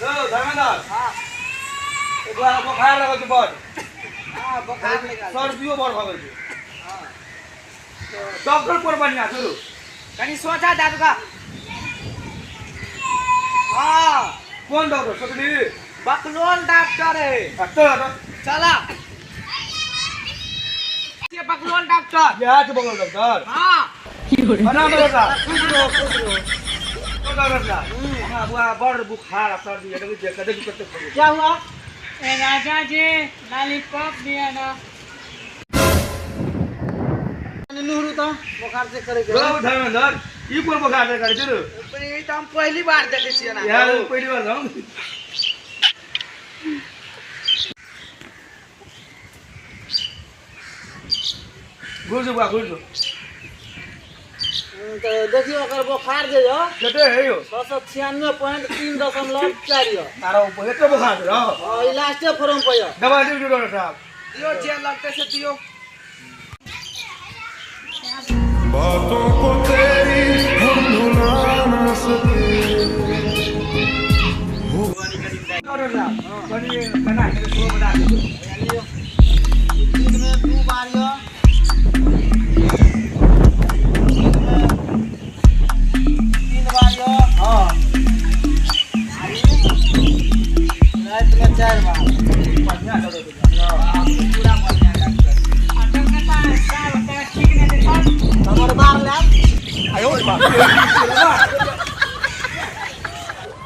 लो धर्मेंद्र हाँ एक बार बुखार लगल छै बड़ हाँ बुखार लगा सर्दियो बड़ भ गेल छै हाँ डॉक्टर कोन बढ़िया छै रो कनी सोचा दादू का हाँ कोन डॉक्टर सकली बकलोल डॉक्टर है डॉक्टर चला ये बकलोल डॉक्टर यहाँ छै बगल डॉक्टर हाँ प्रणाम डॉक्टर खुश रहो डॉक्टर साहब हमरा बुआ बड़ बुखार आ सर्दी है देखिए कते कते क्या हुआ ए राजा जी लॉलीपॉप दिया ना नूरू तो बुखार से करे लो धर्मेंद्र ई कोन बुखार से करे छै रो ये तो हम पहली बार देखे छियै ना यार पहिली बार हम घुस बुआ घुस तो देखियो अगर बुखार जे हो कते है यो 196.3.4 हो तारा ऊपर एते बुखार छै रो और लास्ट फॉर्म पे हो दवा दे डॉक्टर साहब दियो जे लगते से दियो बातों को